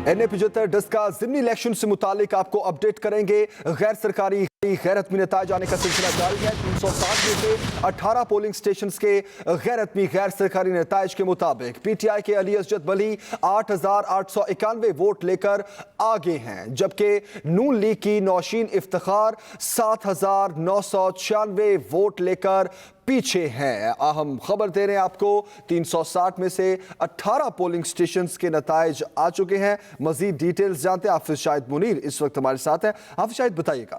NA-75 dust का ज़िमनी election से मुतालिक आपको अपडेट करेंगे। गैर सरकारी गैर हतमी नताइज आने का सिलसिला जारी है। 360 में से 18 पोलिंग स्टेशन के गैर हतमी गैर सरकारी नताइज के मुताबिक PTI के अली असजद वली 8,891 वोट लेकर आगे हैं, जबकि नून लीग की नौशीन इफ्तिखार 7,996 वोट लेकर पीछे हैं। अहम खबर दे रहे हैं आपको, 360 में से 18 पोलिंग स्टेशंस के नताइज आ चुके हैं। मजीद डिटेल्स जानते हैं हाफिज शाहिद मुनीर इस वक्त हमारे साथ हैं। हाफिज शाहिद, बताइएगा।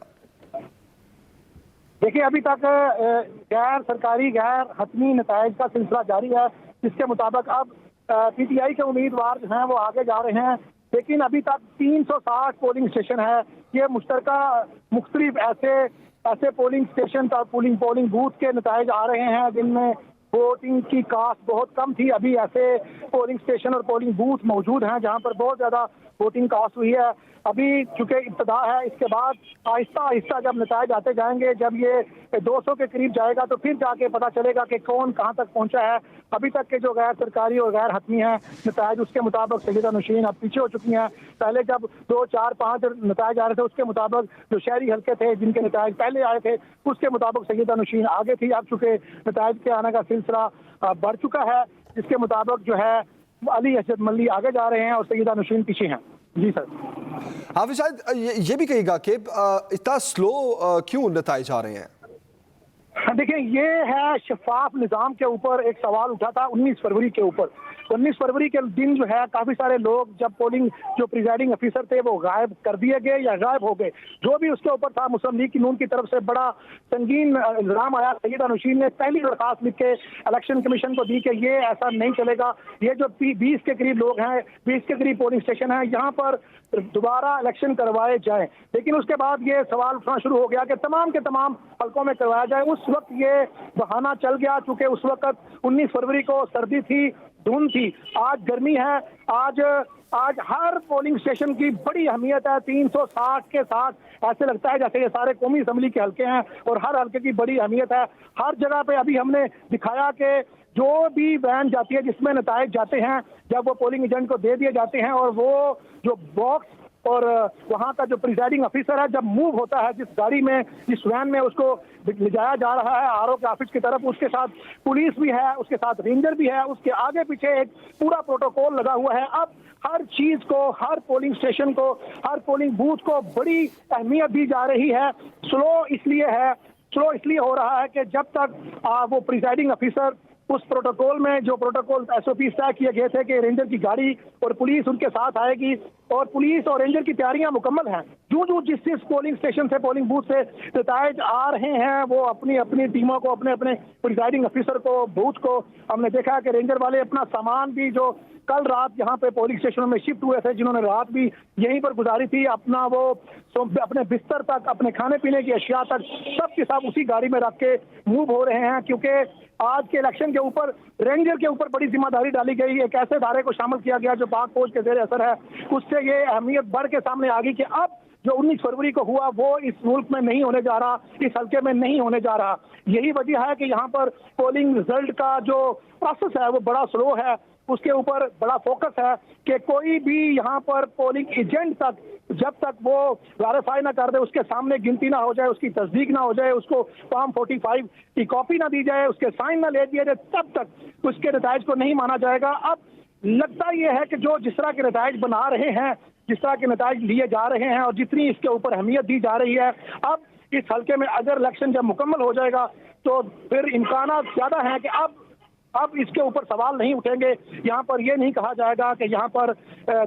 देखिए, अभी तक गैर सरकारी गैर हतमी नताइज का सिलसिला जारी है, जिसके मुताबिक अब PTI के उम्मीदवार जो हैं वो आगे जा रहे हैं, लेकिन अभी तक 360 पोलिंग स्टेशन है। ये मुश्तरका मुख्तलिफ ऐसे पोलिंग स्टेशन और पोलिंग बूथ के नताइज आ रहे हैं जिनमें वोटिंग की कास्ट बहुत कम थी। अभी ऐसे पोलिंग स्टेशन और पोलिंग बूथ मौजूद हैं जहां पर बहुत ज़्यादा वोटिंग कास्ट हुई है। अभी चूंकि इब्तदा है, इसके बाद आहिस्ता आहिस्ता जब नताइज आते जाएंगे, जब ये 200 के करीब जाएगा तो फिर जाके पता चलेगा कि कौन कहां तक पहुंचा है। अभी तक के जो गैर सरकारी और गैर हतमी हैं नताइज, उसके मुताबिक सैयदा नौशीन अब पीछे हो चुकी हैं। पहले जब 2, 4, 5 नताइज आ रहे थे, उसके मुताबिक जो शहरी हल्के थे जिनके नताइज पहले आए थे, उसके मुताबिक सैयदा नौशीन आगे थी। अब चूंकि नताइज के आने का सिलसिला बढ़ चुका है, जिसके मुताबिक जो है अली असजद वली आगे जा रहे हैं और सैयदा नौशीन पीछे हैं। जी सर। हाफिज शायद ये भी कहिएगा कि इतना स्लो क्यों नताइज आ रहे हैं? देखिए, ये है शफाफ निज़ाम के ऊपर एक सवाल उठा था 19 फरवरी के ऊपर। 19 फरवरी के दिन जो है काफ़ी सारे लोग, जब पोलिंग जो प्रिजाइडिंग अफिसर थे वो गायब कर दिए गए या गायब हो गए, जो भी उसके ऊपर था। मुस्लिम लीग की नून की तरफ से बड़ा संगीन इल्ज़ाम आया। सैयदा नौशीन ने पहली दरखास्त लिख के इलेक्शन कमीशन को दी कि ये ऐसा नहीं चलेगा। ये जो 20 के करीब लोग हैं, 20 के करीब पोलिंग स्टेशन हैं, यहाँ पर दोबारा इलेक्शन करवाए जाएं। लेकिन उसके बाद ये सवाल उठना शुरू हो गया कि तमाम के तमाम हल्कों में करवाया जाए। उस वक्त ये बहाना चल गया, चूंकि उस वक्त 19 फरवरी को सर्दी थी, धुंध थी। आज गर्मी है। आज हर पोलिंग स्टेशन की बड़ी अहमियत है। 360 के साथ ऐसे लगता है जैसे ये सारे कौमी असम्बली के हल्के हैं और हर हल्के की बड़ी अहमियत है। हर जगह पे अभी हमने दिखाया कि जो भी वैन जाती है जिसमें नताइज जाते हैं, जब वो पोलिंग एजेंट को दे दिए जाते हैं और वो जो बॉक्स और वहाँ का जो प्रिजाइडिंग ऑफिसर है जब मूव होता है जिस गाड़ी में, जिस वैन में उसको ले जाया जा रहा है RO के ऑफिस की तरफ, उसके साथ पुलिस भी है, उसके साथ रेंजर भी है, उसके आगे पीछे एक पूरा प्रोटोकॉल लगा हुआ है। अब हर चीज को, हर पोलिंग स्टेशन को, हर पोलिंग बूथ को बड़ी अहमियत दी जा रही है। स्लो इसलिए हो रहा है कि जब तक वो प्रिजाइडिंग ऑफिसर उस प्रोटोकॉल में, जो प्रोटोकॉल SOP तय किए गए थे कि रेंजर की गाड़ी और पुलिस उनके साथ आएगी और पुलिस और रेंजर की तैयारियां मुकम्मल हैं। जो जिस पोलिंग स्टेशन से, पोलिंग बूथ से नताइज आ रहे हैं, वो अपनी अपनी टीमों को, अपने अपने प्रिजाइडिंग ऑफिसर को, बूथ को, हमने देखा कि रेंजर वाले अपना सामान भी जो कल रात यहाँ पे पोलिंग स्टेशनों में शिफ्ट हुए थे, जिन्होंने रात भी यहीं पर गुजारी थी, अपना वो अपने बिस्तर तक, अपने खाने पीने की अशिया तक सब के सब उसी गाड़ी में रख के मूव हो रहे हैं। क्योंकि आज के इलेक्शन के ऊपर रेंजर के ऊपर बड़ी जिम्मेदारी डाली गई। एक ऐसे धारे को शामिल किया गया जो पाक फौज के जेर असर है। उससे ये अहमियत बढ़ के सामने आ गई कि अब जो 19 फरवरी को हुआ वो इस मुल्क में नहीं होने जा रहा, इस हल्के में नहीं होने जा रहा। यही वजह है कि यहाँ पर पोलिंग रिजल्ट का जो प्रोसेस है वो बड़ा स्लो है। उसके ऊपर बड़ा फोकस है कि कोई भी यहाँ पर पोलिंग एजेंट तक, जब तक वो वेरीफाई ना कर दे, उसके सामने गिनती ना हो जाए, उसकी तस्दीक ना हो जाए, उसको फॉर्म 45 की कॉपी ना दी जाए, उसके साइन ना ले दिए जाए, तब तक उसके नताइज को नहीं माना जाएगा। अब लगता यह है कि जो जिस तरह के नताइज बना रहे हैं, जिस तरह के नताइज लिए जा रहे हैं और जितनी इसके ऊपर अहमियत दी जा रही है, अब इस हल्के में अगर इलेक्शन जब मुकम्मल हो जाएगा तो फिर इम्कानात ज़्यादा हैं कि अब इसके ऊपर सवाल नहीं उठेंगे। यहाँ पर यह नहीं कहा जाएगा कि यहाँ पर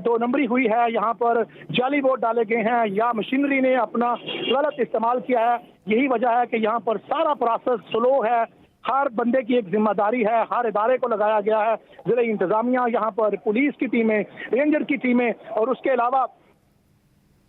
2 नंबरी हुई है, यहाँ पर जाली वोट डाले गए हैं या मशीनरी ने अपना गलत इस्तेमाल किया है। यही वजह है कि यहाँ पर सारा प्रोसेस स्लो है। हर बंदे की एक जिम्मेदारी है, हर इदारे को लगाया गया है, जिला इंतजामिया, यहाँ पर पुलिस की टीमें, रेंजर की टीमें और उसके अलावा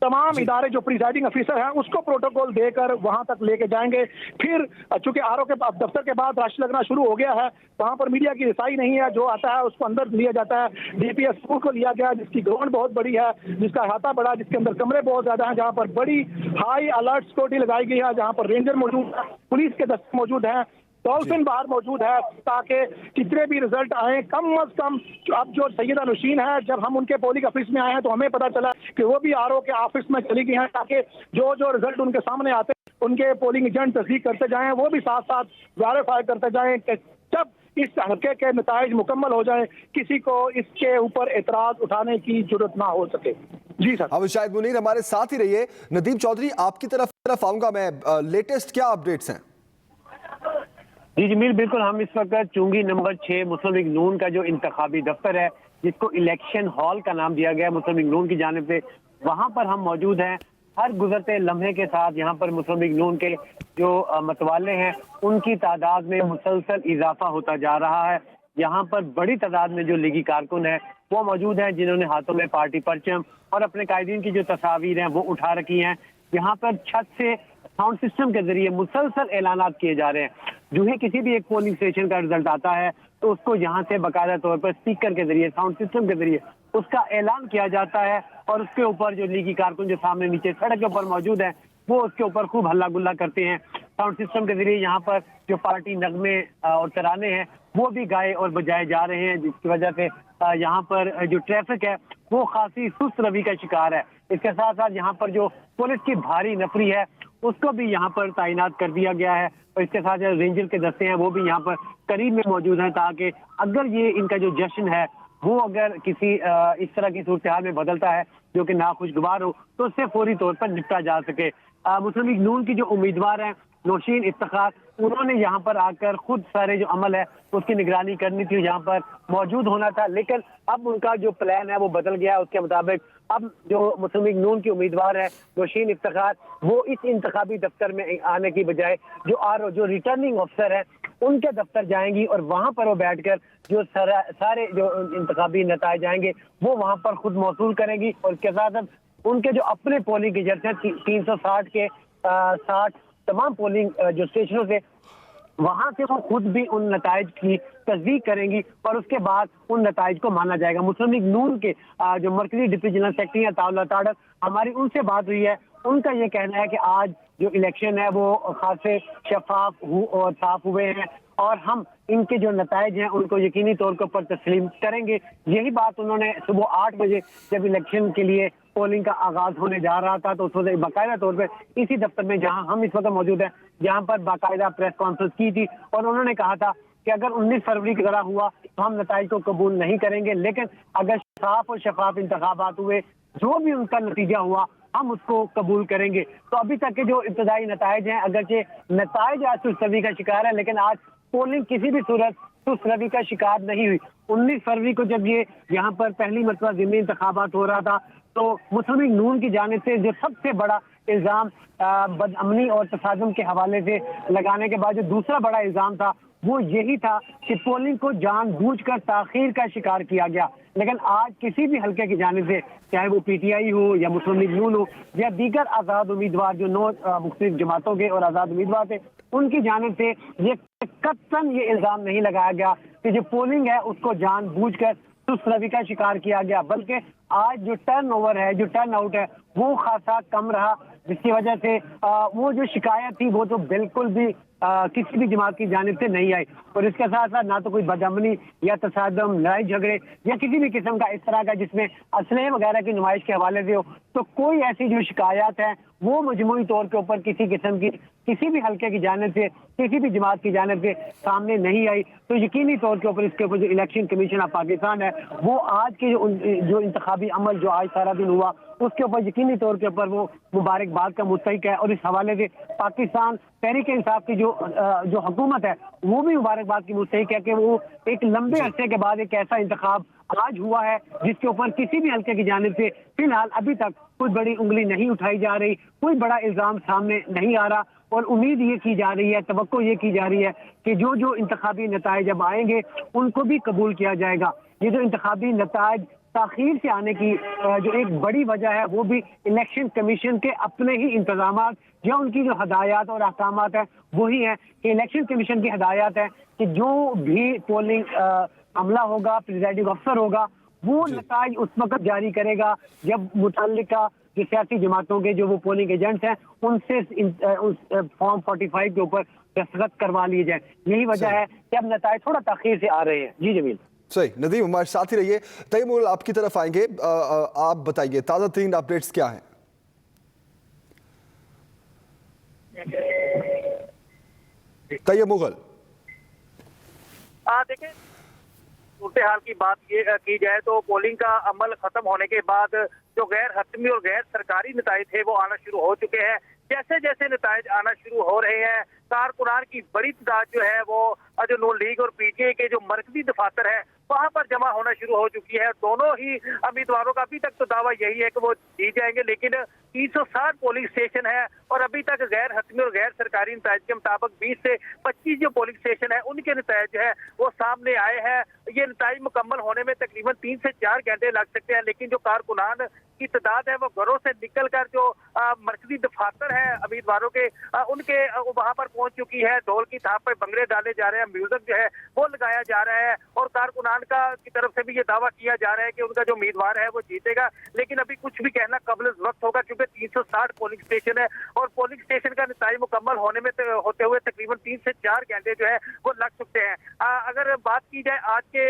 तमाम इदारे जो प्रिजाइडिंग ऑफिसर हैं उसको प्रोटोकॉल देकर वहां तक लेके जाएंगे। फिर चूंकि RO के दफ्तर के बाद रश लगना शुरू हो गया है, वहां पर मीडिया की रिसाई नहीं है। जो आता है उसको अंदर लिया जाता है। DPS स्कूल को लिया गया, जिसकी ग्राउंड बहुत बड़ी है, जिसका अहाता बड़ा, जिसके अंदर कमरे बहुत ज्यादा हैं, जहाँ पर बड़ी हाई अलर्ट सिक्योरिटी लगाई गई है, जहाँ पर रेंजर मौजूद है, पुलिस के दस्ते मौजूद हैं, डॉल्फिन बाहर मौजूद है ताकि कितने भी रिजल्ट आए कम अज कम। अब जो सैयदा नौशीन है, जब हम उनके पोलिंग ऑफिस में आए हैं तो हमें पता चला कि वो भी आरओ के ऑफिस में चली गई हैं ताकि जो जो रिजल्ट उनके सामने आते हैं उनके पोलिंग एजेंट तस्दीक करते जाएं, वो भी साथ साथ वेरीफाई करते जाएं कि जब इस हल्के के नताइज मुकम्मल हो जाए किसी को इसके ऊपर एतराज उठाने की जरूरत ना हो सके। जी सर। अब शायद मुनीर हमारे साथ ही रहिए। नदीम चौधरी, आपकी तरफ आऊंगा मैं। लेटेस्ट क्या अपडेट्स हैं? जी जमील, बिल्कुल। हम इस वक्त चुंगी नंबर 6 मुस्लिम लीग नून का जो इंतखाबी दफ्तर है, जिसको इलेक्शन हॉल का नाम दिया गया मुस्लिम लीग नून की जानिब से, वहां पर हम मौजूद हैं। हर गुजरते लम्हे के साथ यहाँ पर मुस्लिम लीग नून के जो मतवाले हैं उनकी तादाद में मुसलसल इजाफा होता जा रहा है। यहाँ पर बड़ी तादाद में जो लीगी कारकुन है वो मौजूद हैं, जिन्होंने हाथों में पार्टी परचम और अपने कायदीन की जो तस्वीर हैं वो उठा रखी हैं। यहाँ पर छत से साउंड सिस्टम के जरिए मुसलसल ऐलानात किए जा रहे हैं। जो है किसी भी एक पोलिंग स्टेशन का रिजल्ट आता है तो उसको यहाँ से बाकायदा तौर पर स्पीकर के जरिए, साउंड सिस्टम के जरिए उसका ऐलान किया जाता है और उसके ऊपर जो लीगी कारकुन जो सामने नीचे सड़क के ऊपर मौजूद है वो उसके ऊपर खूब हल्ला गुल्ला करते हैं। साउंड सिस्टम के जरिए यहाँ पर जो पार्टी नगमे और तराने हैं वो भी गाए और बजाए जा रहे हैं, जिसकी वजह से यहाँ पर जो ट्रैफिक है वो खासी सुस्त रवि का शिकार है। इसके साथ साथ यहाँ पर जो पुलिस की भारी नफरी है उसको भी यहाँ पर तैनात कर दिया गया है और इसके साथ जो रेंजर के दस्ते हैं वो भी यहाँ पर करीब में मौजूद हैं, ताकि अगर ये इनका जो जश्न है वो अगर किसी इस तरह की सूरत हाल में बदलता है जो कि नाखुशगवार हो तो उससे फौरी तौर पर निपटा जा सके। मुस्लिम लीग नून की जो उम्मीदवार हैं नौशीन इफ्तिखार, उन्होंने यहाँ पर आकर खुद सारे जो अमल है उसकी निगरानी करनी थी, यहाँ पर मौजूद होना था, लेकिन अब उनका जो प्लान है वो बदल गया है। उसके मुताबिक अब जो मुस्लिम लीग नून की उम्मीदवार है नौशीन इफ्तिखार, वो इस इंतखाबी दफ्तर में आने की बजाय जो आरओ जो रिटर्निंग अफसर है उनके दफ्तर जाएंगी और वहां पर वो बैठकर जो सारे जो इंतखाबी नताइज आएंगे वो वहां पर खुद मौसूल करेंगी और इसके साथ उनके जो अपने पोलिंग एजेंट हैं 360 के 60 तमाम पोलिंग जो स्टेशनों से वहां से वो खुद भी उन नताइज की तस्दीक करेंगी और उसके बाद उन नताइज को माना जाएगा। मुस्लिम लीग नून के जो मरकजी डिप्टी जनरल सेक्रेटरी हैं ताउला ताड़क, हमारी उनसे बात हुई है। उनका ये कहना है कि आज जो इलेक्शन है वो खासे शफाफ और साफ हुए हैं और हम इनके जो नताइज हैं उनको यकीनी तौर के ऊपर तस्लीम करेंगे। यही बात उन्होंने सुबह 8 बजे जब इलेक्शन के लिए पोलिंग का आगाज होने जा रहा था तो उस वक्त बाकायदा तौर पर इसी दफ्तर में जहां हम इस वक्त मौजूद हैं, जहां पर बाकायदा प्रेस कॉन्फ्रेंस की थी और उन्होंने कहा था कि अगर 19 फरवरी की तरह हुआ तो हम नताइज को कबूल नहीं करेंगे, लेकिन अगर साफ और शफाफ इंतखाबात हुए, जो भी उनका नतीजा हुआ हम उसको कबूल करेंगे। तो अभी तक के जो इब्तदाई नताइज हैं, अगरचे नताइज आज सुस्त रवि का शिकार है, लेकिन आज पोलिंग किसी भी सूरत सुस्त रवि का शिकार नहीं हुई। 19 फरवरी को जब ये यहाँ पर पहली मरतबा ज़िमनी इंतखाबात हो रहा था तो मुस्लिम लीग नून की जानिब से जो सबसे बड़ा इल्ज़ाम बदअमनी और तसादुम के हवाले से लगाने के बाद जो दूसरा बड़ा इल्ज़ाम था वो यही था कि पोलिंग को जानबूझकर ताखीर का शिकार किया गया। लेकिन आज किसी भी हल्के की जानिब से, चाहे वो पीटीआई हो या मुस्लिम लीग नून हो या दीगर आज़ाद उम्मीदवार जो 9 मुख्तलिफ जमातों के और आज़ाद उम्मीदवार थे, उनकी जानिब से ये कतई ये इल्ज़ाम नहीं लगाया गया कि जो पोलिंग है उसको जानबूझकर सुस्त रवि का शिकार किया गया, बल्कि आज जो टर्न ओवर है, जो टर्न आउट है वो खासा कम रहा, जिसकी वजह से वो जो शिकायत थी वो तो बिल्कुल भी किसी भी जमात की जानिब से नहीं आई। और इसके साथ साथ ना तो कोई बदअमनी या तसादम, लड़ाई झगड़े या किसी भी किस्म का इस तरह का जिसमें असलहे वगैरह की नुमाइश के हवाले से हो, तो कोई ऐसी जो शिकायत है वो मजमूई तौर के ऊपर किसी किस्म की किसी भी हल्के की जानिब से, किसी भी जमात की जानिब से सामने नहीं आई। तो यकीनी तौर के ऊपर इसके ऊपर जो इलेक्शन कमीशन ऑफ पाकिस्तान है वो आज के जो इंतखाबी अमल जो आज सारा दिन हुआ उसके ऊपर यकीनी तौर के ऊपर वो मुबारकबाद का मुस्तहिक है। और इस हवाले से पाकिस्तान तहरीक इंसाफ की जो हुकूमत है वो भी मुबारकबाद की मुस्तहिक है कि वो एक लंबे अरसे के बाद एक ऐसा इंतखाब आज हुआ है जिसके ऊपर किसी भी हल्के की जानिब से फिलहाल अभी तक कोई बड़ी उंगली नहीं उठाई जा रही, कोई बड़ा इल्जाम सामने नहीं आ रहा। और उम्मीद ये की जा रही है, तवक्को ये की जा रही है कि जो जो इंतखाबी नताइज जब आएंगे उनको भी कबूल किया जाएगा। ये जो इंतखाबी नताइज ताखीर से आने की जो एक बड़ी वजह है वो भी इलेक्शन कमीशन के अपने ही इंतजामात या उनकी जो हदायत और अहकामात है वही है कि इलेक्शन कमीशन की हदायत है कि जो भी पोलिंग अमला होगा, प्रिजाइडिंग अफसर होगा, वो नताइज उस वक्त जारी करेगा जब मुतल्लिका जो सियासी जमातों के जो वो पोलिंग एजेंट्स हैं उनसे उस फॉर्म 45 के ऊपर दस्तखत करवा लिए जाए। यही वजह है कि अब नतायज थोड़ा ताखीर से आ रहे हैं। जी जमील। सही, नदीम हमारे साथ ही रहिए। तैयब मुगल आपकी तरफ आएंगे, आप बताइए ताज़ा तरीन अपडेट्स क्या हैं? तैयब मुगल। देखिए, सूरत हाल की बात ये की जाए तो पोलिंग का अमल खत्म होने के बाद जो गैर हतमी और गैर सरकारी नताइज थे वो आना शुरू हो चुके हैं। जैसे जैसे नताइज आना शुरू हो रहे हैं, कारकुनान की बड़ी तादाद जो है वो जो नून लीग और पीटीआई के जो मरकजी दफातर है वहां पर जमा होना शुरू हो चुकी है। दोनों ही उम्मीदवारों का अभी तक तो दावा यही है कि वो जीत जाएंगे, लेकिन 360 पोलिंग स्टेशन है और अभी तक गैर हतमी और गैर सरकारी नताइज के मुताबिक 20 से 25 जो पोलिंग स्टेशन है उनके नताइज जो है वो सामने आए हैं। ये नताइज मुकम्मल होने में तकरीबन 3 से 4 घंटे लग सकते हैं, लेकिन जो कारकुनान की तादाद है वो घरों से निकल कर जो मरकजी दफातर है उम्मीदवारों के उनके वहां पर पहुंच चुकी है। ढोल की थाप पर भंगड़े डाले जा रहे हैं, म्यूजिक जो है वो लगाया जा रहा है और कारकुनान की तरफ से भी ये दावा किया जा रहा है कि उनका जो उम्मीदवार है वो जीतेगा। लेकिन अभी कुछ भी कहना कबल वक्त होगा क्योंकि 360 पोलिंग स्टेशन है और पोलिंग स्टेशन का नताइज मुकम्मल होने में होते हुए तकरीबन 3 से 4 घंटे जो है वो लग सकते हैं। अगर बात की जाए आज के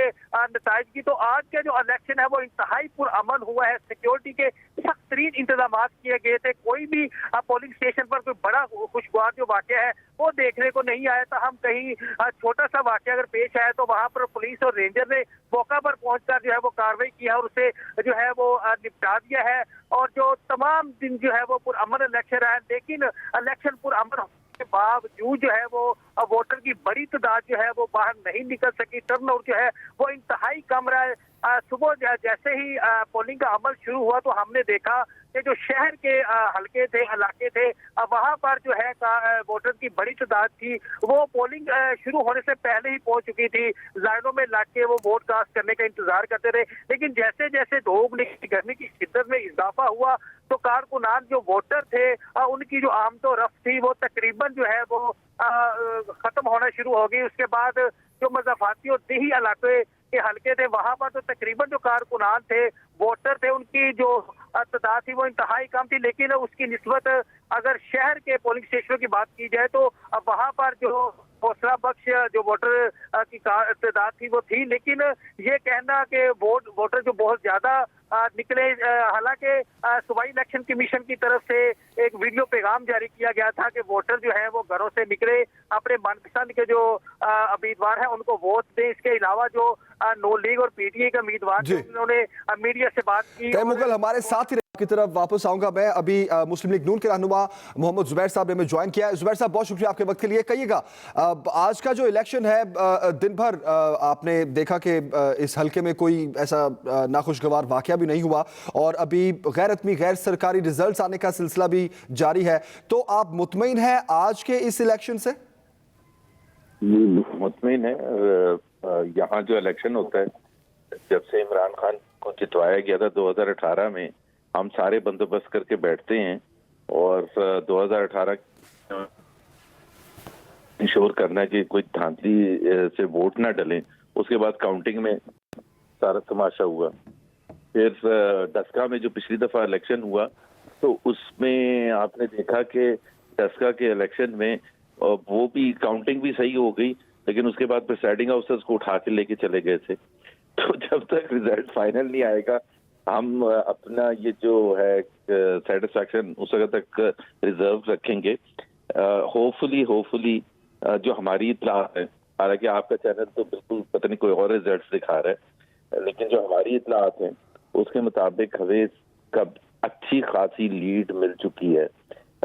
नताइज की तो आज के जो इलेक्शन है वो इंतहाई पुरअमन हुआ है। सिक्योरिटी के सख्त तरीन इंतजाम किए गए थे। कोई भी पोलिंग स्टेशन पर कोई बड़ा खुशगवार जो वाकया है वो देखने को नहीं आया था। हम कहीं छोटा सा वाकया अगर पेश आया तो वहां पर पुलिस और रेंजर ने मौका पर पहुंचकर जो है वो कार्रवाई की है और उसे जो है वो निपटा दिया है और जो तमाम दिन जो है वो पुरअमन इलेक्शन रहा है। लेकिन इलेक्शन पुरअमन के बावजूद जो है वो वोटर की बड़ी तादाद जो है वो बाहर नहीं निकल सकी। टर्नआउट जो है वो इंतहाई कम रहा है। सुबह जैसे ही पोलिंग का अमल शुरू हुआ तो हमने देखा कि जो शहर के हल्के थे, इलाके थे, वहां पर जो है वोटर की बड़ी तादाद थी वो पोलिंग शुरू होने से पहले ही पहुंच चुकी थी। लाइनों में लग के वो वोट कास्ट करने का इंतजार करते रहे। लेकिन जैसे जैसे धूप गर्मी की शिद्दत में इजाफा हुआ तो कारकुनान जो वोटर थे उनकी जो आमदो रफ्त थी वो तकरीबन जो है वो खत्म होना शुरू हो गई। उसके बाद जो मज़ाफाती और देही इलाके के हल्के थे वहां पर तो तकरीबन जो कारकुनान थे, वोटर थे, उनकी जो तादाद थी वो इंतहाई कम थी। लेकिन उसकी निस्बत अगर शहर के पोलिंग स्टेशनों की बात की जाए तो वहां पर जो हौसला बख्श जो वोटर की तादाद थी वो थी। लेकिन ये कहना कि वोटर जो बहुत ज्यादा निकले, हालांकि सूबाई इलेक्शन कमीशन की तरफ से एक वीडियो पैगाम जारी किया गया था कि वोटर जो है वो घरों से निकले, अपने मनपसंद के जो उम्मीदवार हैं उनको वोट दें। इसके अलावा जो नून लीग और पीटीआई के उम्मीदवार उन्होंने मीडिया से बात की। मुगल हमारे साथ ही की तरफ वापस आऊंगा मैं। अभी मुस्लिम लीग नून के रहनुमा मोहम्मद जुबैर साहब ने हमें ज्वाइन किया है। जुबैर साहब बहुत शुक्रिया आपके वक्त के लिए। कहिएगा आज का जो इलेक्शन है दिन भर आपने देखा कि इस हल्के में कोई ऐसा नाखुशगवार वाकया भी नहीं हुआ और अभी गैर हतमी गैर सरकारी रिजल्ट्स आने का सिलसिला भी जारी है, तो आप मुतमईन हैं आज के इस इलेक्शन से? मुतमईन है। यहाँ जो इलेक्शन होता है, जब से इमरान खान को जितवाया गया था 2018 में, हम सारे बंदोबस्त करके बैठते हैं और 2018 इंश्योर करना है कि कोई धांधली से वोट ना डलें। उसके बाद काउंटिंग में सारा तमाशा हुआ। फिर डस्का में जो पिछली दफा इलेक्शन हुआ तो उसमें आपने देखा कि डस्का के इलेक्शन में वो भी काउंटिंग भी सही हो गई, लेकिन उसके बाद प्रिसाइडिंग ऑफिसर्स को उठा के लेके चले गए थे। तो जब तक रिजल्ट फाइनल नहीं आएगा हम अपना ये जो है सेटिस्फैक्शन उस वक्त तक रिजर्व रखेंगे। होपफुली जो हमारी इत्तलात है, हालांकि आपका चैनल तो बिल्कुल पता नहीं कोई और रिजल्ट दिखा रहा है, लेकिन जो हमारी इत्तलात है उसके मुताबिक हमें कब अच्छी खासी लीड मिल चुकी है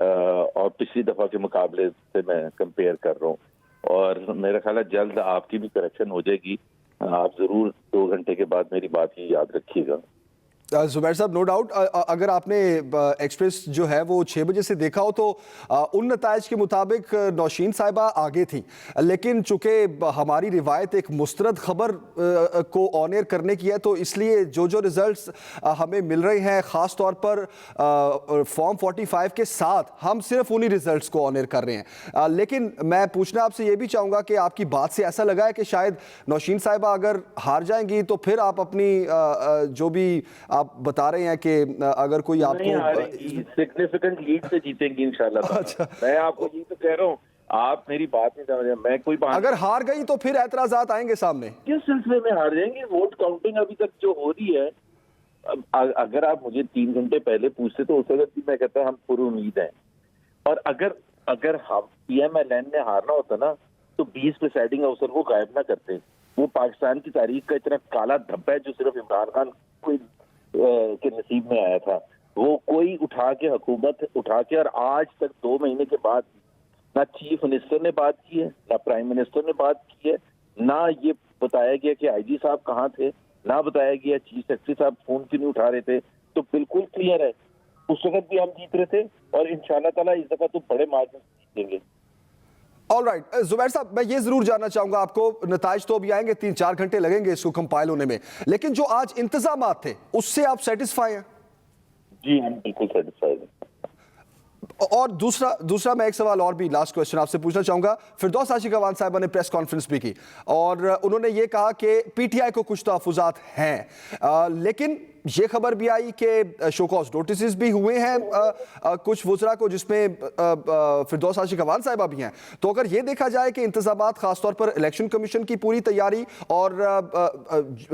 और पिछली दफा के मुकाबले से मैं कंपेयर कर रहा हूँ और मेरा ख्याल है जल्द आपकी भी करेक्शन हो जाएगी। आप जरूर 2 घंटे के बाद मेरी बात की याद रखिएगा। जुबैर साहब, नो डाउट अगर आपने एक्सप्रेस जो है वो 6 बजे से देखा हो तो उन नताइज के मुताबिक नौशीन साहिबा आगे थी, लेकिन चूंकि हमारी रिवायत एक मुस्तरद खबर को ऑनर करने की है तो इसलिए जो रिजल्ट्स हमें मिल रहे हैं ख़ास तौर पर फॉर्म 45 के साथ हम सिर्फ उन्हीं रिजल्ट्स को ऑनर कर रहे हैं। लेकिन मैं पूछना आपसे ये भी चाहूँगा कि आपकी बात से ऐसा लगा है कि शायद नौशीन साहिबा अगर हार जाएंगी तो फिर आप अपनी जो भी आप बता रहे हैं कि अगर कोई आपको सिग्निफिकेंट लीड से जीतेंगी इंशाल्लाह। अच्छा। मैं आपको ये तो कह रहा हूँ, आप मेरी बात नहीं समझ रहे। मैं कोई बात अगर हार गई तो फिर एतराजात आएंगे सामने। किस सिलसिले में हार जाएंगे? वोट काउंटिंग अभी तक जो हो रही है, अगर आप मुझे 3 घंटे पहले पूछते तो उस वक्त भी मैं कहता हम पूरी उम्मीद है। और अगर हम PMLN ने हारना होता ना तो 20 प्रिसाइडिंग अफसर वो गायब ना करते। वो पाकिस्तान की तारीख का इतना काला धब्बा है जो सिर्फ इमरान खान के नसीब में आया था। वो कोई उठा के हुकूमत उठा के, और आज तक 2 महीने के बाद ना चीफ मिनिस्टर ने बात की है, ना प्राइम मिनिस्टर ने बात की है, ना ये बताया गया कि IG साहब कहाँ थे, ना बताया गया चीफ सेक्रेटरी साहब फोन क्यों नहीं उठा रहे थे। तो बिल्कुल क्लियर है, उस वक्त भी हम जीत रहे थे और इंशाल्लाह ताला इस दफा तो बड़े मार्जिन से जीतेंगे। ऑलराइट जुबैर साहब, मैं ये जरूर जानना चाहूंगा, आपको नताइज तो अभी आएंगे, 3-4 घंटे लगेंगे इसको कंपाइल होने में, लेकिन जो आज इंतजामात थे उससे आप सेटिस्फाई हैं? जी हम बिल्कुल सेटिस्फाइड हैं। और दूसरा मैं एक सवाल और भी लास्ट क्वेश्चन आपसे पूछना चाहूंगा। फिरदौस आशिकवान साहिबा ने प्रेस कॉन्फ्रेंस भी की और उन्होंने ये कहा कि PTI को कुछ तहफुजात हैं, लेकिन ये खबर भी आई कि शोकॉज नोटिस भी हुए हैं कुछ वुज़रा को, जिसमें फिरदौस आशिकवान साहिबा भी हैं। तो अगर ये देखा जाए कि इंतजामात खासतौर पर इलेक्शन कमीशन की पूरी तैयारी और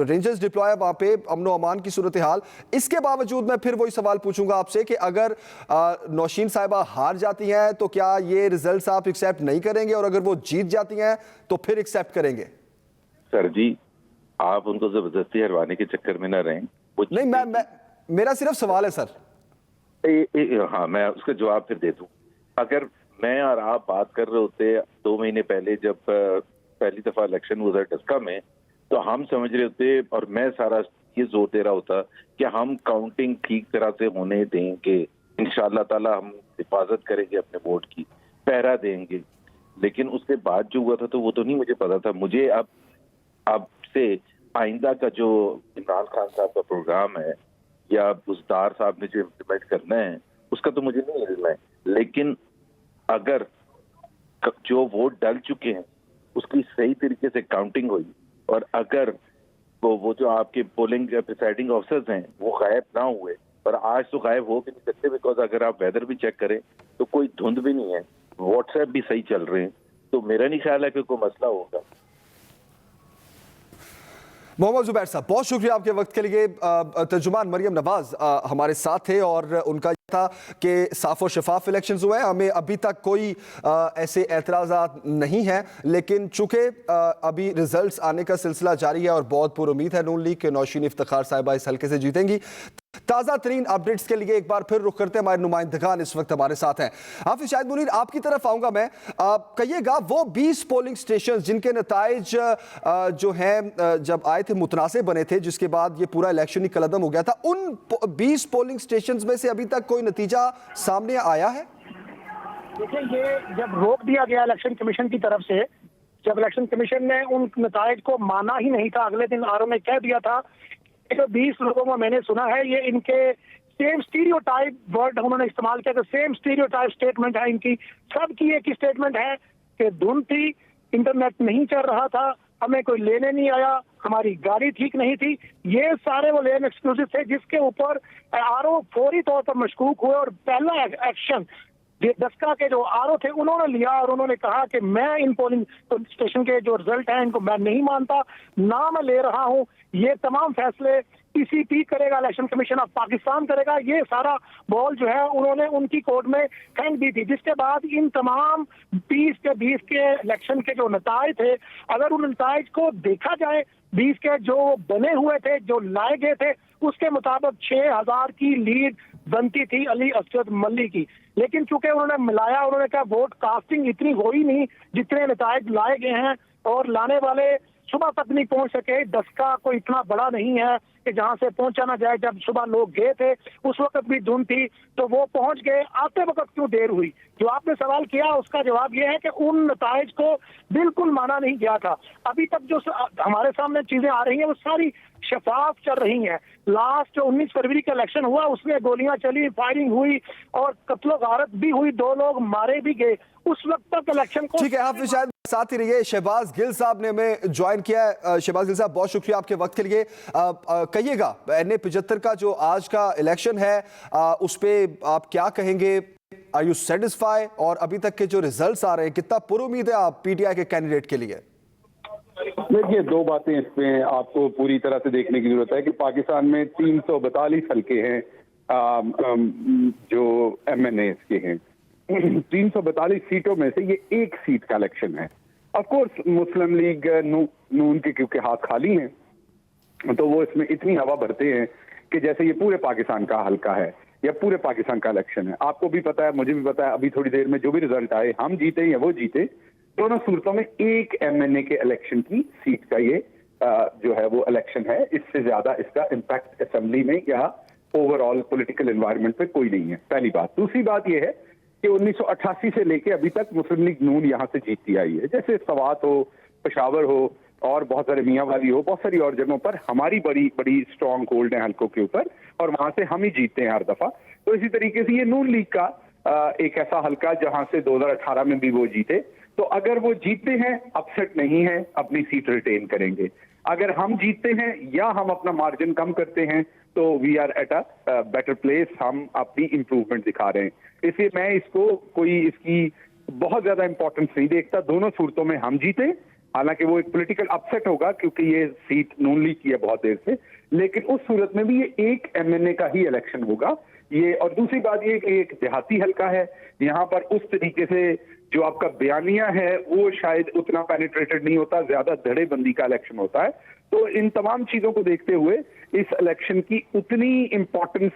रेंजर्स डिप्लॉय वहाँ पे अमन व अमान की सूरत हाल, इसके बावजूद मैं फिर वही सवाल पूछूंगा आपसे कि अगर नौशीन साहिबा हार जाती हैं तो क्या ये रिजल्ट आप एक्सेप्ट नहीं करेंगे, और अगर वो जीत जाती हैं तो फिर एक्सेप्ट करेंगे? सर जी, आप उनको जबरदस्ती हरवाने के चक्कर में ना रहें। नहीं, मैं मेरा सिर्फ सवाल है सर। हाँ, मैं उसका जवाब फिर दे दूं। अगर मैं और आप बात कर रहे होते 2 महीने पहले जब पहली दफा इलेक्शन हुआ डस्का में, तो हम समझ रहे होते और मैं सारा ये जोर दे रहा होता कि हम काउंटिंग ठीक तरह से होने देंगे, इंशाल्लाह ताला हम हिफाजत करेंगे अपने वोट की, पहरा देंगे। लेकिन उसके बाद जो हुआ था तो वो तो नहीं मुझे पता था। मुझे अब से आइंदा का जो इमरान खान साहब का प्रोग्राम है या बुज़दार साहब ने जो इम्प्लीमेंट करना है उसका तो मुझे नहीं इल्म है, लेकिन अगर जो वोट डल चुके हैं उसकी सही तरीके से काउंटिंग हुई और अगर वो जो आपके पोलिंग प्रिसाइडिंग ऑफिसर्स हैं वो गायब ना हुए, और आज तो गायब हो भी नहीं सकते बिकॉज अगर आप वेदर भी चेक करें तो कोई धुंध भी नहीं है, व्हाट्सएप भी सही चल रहे हैं, तो मेरा नहीं ख्याल है कि कोई मसला होगा। मोहम्मद जुबैर साहब, बहुत शुक्रिया आपके वक्त के लिए। तर्जुमान मरियम नवाज हमारे साथ थे और उनका था कि साफ और शफाफ इलेक्शंस हुए हैं, हमें अभी तक कोई ऐसे एतराज़ात नहीं हैं, लेकिन चूंकि अभी रिजल्ट्स आने का सिलसिला जारी है और बहुत पुरुम्मीद है नून लीग के नौशीन इफ्तिखार साहिबा इस हल्के से जीतेंगी। ताज़ा तरीन अपडेट्स के लिए एक बार फिर रुख करते हैं, हमारे नुमाइंदगान इस वक्त हमारे साथ हैं। हाफिज शाहिद मुनीर, आपकी तरफ आऊंगा मैं। कहिएगा वो 20 पोलिंग स्टेशन जिनके नताइज जो हैं जब आए थे मुतनासिब बने थे, जिसके बाद ये पूरा इलेक्शन ही कलअदम हो गया था, उन 20 पोलिंग स्टेशन में से अभी तक कोई नतीजा सामने आया है? देखिए, ये जब रोक दिया गया इलेक्शन कमीशन की तरफ से, जब इलेक्शन कमीशन ने उन नताइज को माना ही नहीं था, अगले दिन आरओ ने कह दिया था, जो 20 लोगों में मैंने सुना है ये इनके सेम स्टीरियोटाइप वर्ड उन्होंने इस्तेमाल किया, सेम स्टीरियोटाइप स्टेटमेंट है इनकी, सबकी एक ही स्टेटमेंट है कि धुंध थी, इंटरनेट नहीं चल रहा था, हमें कोई लेने नहीं आया, हमारी गाड़ी ठीक नहीं थी। ये सारे वो लेम एक्सक्लूसिव थे जिसके ऊपर आरओ फौरी तौर पर मशकूक हुए और पहला एक्शन डस्का के जो आरओ थे उन्होंने लिया और उन्होंने कहा कि मैं इन पोलिंग स्टेशन के जो रिजल्ट हैं इनको मैं नहीं मानता, ना मैं ले रहा हूं, ये तमाम फैसले PCP करेगा, इलेक्शन कमीशन ऑफ पाकिस्तान करेगा। ये सारा बॉल जो है उन्होंने उनकी कोर्ट में फेंक दी थी, जिसके बाद इन तमाम 20 के इलेक्शन के जो नताइज थे, अगर उन नताइज को देखा जाए 20 के जो बने हुए थे, जो लाए गए थे, उसके मुताबिक 6000 की लीड बनती थी अली असद मल्ली की। लेकिन चूंकि उन्होंने मिलाया, उन्होंने कहा वोट कास्टिंग इतनी हो ही नहीं जितने नताइज लाए गए हैं, और लाने वाले सुबह तक नहीं पहुंच सके। डस्का कोई इतना बड़ा नहीं है कि जहां से पहुंचा ना जाए। जब सुबह लोग गए थे उस वक्त भी धुंध थी, तो वो पहुंच गए, आते वक्त क्यों देर हुई? जो आपने सवाल किया उसका जवाब ये है कि उन नताइज को बिल्कुल माना नहीं गया था। अभी तक जो हमारे सामने चीजें आ रही हैं वो सारी शफाफ चल रही हैं। लास्ट जो 19 फरवरी का इलेक्शन हुआ उसमें गोलियां चली, फायरिंग हुई और कत्लो गारत भी हुई, 2 लोग मारे भी गए। उस वक्त तक इलेक्शन को ठीक है, हाफिज शाहिद साथ ही रहिए। शहबाज गिल साहब ने हमें ज्वाइन किया है। शहबाज गिल साहब, बहुत शुक्रिया आपके वक्त के लिए। कहिएगा, NA-75 का जो आज का इलेक्शन है उस पर आप क्या कहेंगे? Are you satisfy? और अभी तक के जो रिजल्ट्स आ रहे हैं, कितना पुरुमीद है आप PTI के कैंडिडेट के लिए? देखिए, दो बातें इसमें आपको पूरी तरह से देखने की जरूरत है कि पाकिस्तान में 342 हल्के हैं जो MNAs के हैं। 342 सीटों में से ये एक सीट का इलेक्शन है। ऑफ कोर्स मुस्लिम लीग नून के क्योंकि हाथ खाली हैं तो वो इसमें इतनी हवा भरते हैं कि जैसे ये पूरे पाकिस्तान का हल्का है या पूरे पाकिस्तान का इलेक्शन है। आपको भी पता है, मुझे भी पता है, अभी थोड़ी देर में जो भी रिजल्ट आए, हम जीते या वो जीते, दोनों सूरतों में एक MNA के इलेक्शन की सीट का ये जो है वो इलेक्शन है। इससे ज्यादा इसका इम्पैक्ट असेंबली में या ओवरऑल पॉलिटिकल एनवायरनमेंट पे कोई नहीं है, पहली बात। दूसरी बात ये है कि 1988 से लेके अभी तक मुस्लिम लीग नून यहाँ से जीतती आई है। जैसे सवात हो, पेशावर हो और बहुत सारे मियांवाली हो, बहुत सारी और जगहों पर हमारी बड़ी बड़ी स्ट्रॉन्ग होल्ड है हल्कों के ऊपर और वहां से हम ही जीतते हैं हर दफा। तो इसी तरीके से ये नून लीग का एक ऐसा हल्का जहां से 2018 में भी वो जीते, तो अगर वो जीतते हैं अपसेट नहीं है, अपनी सीट रिटेन करेंगे। अगर हम जीतते हैं या हम अपना मार्जिन कम करते हैं तो we are at a better place, हम अपनी इंप्रूवमेंट दिखा रहे हैं। इसलिए मैं इसको कोई इसकी बहुत ज्यादा इंपॉर्टेंस नहीं देखता। दोनों सूरतों में हम जीते, हालांकि वो एक पॉलिटिकल अपसेट होगा क्योंकि ये सीट नून लीग की है बहुत देर से, लेकिन उस सूरत में भी ये एक MNA का ही इलेक्शन होगा ये। और दूसरी बात ये कि एक देहाती हल्का है, यहाँ पर उस तरीके से जो आपका बयानिया है वो शायद उतना पेनिट्रेटेड नहीं होता, ज्यादा धड़ेबंदी का इलेक्शन होता है। तो इन तमाम चीजों को देखते हुए इस इलेक्शन की उतनी इंपॉर्टेंस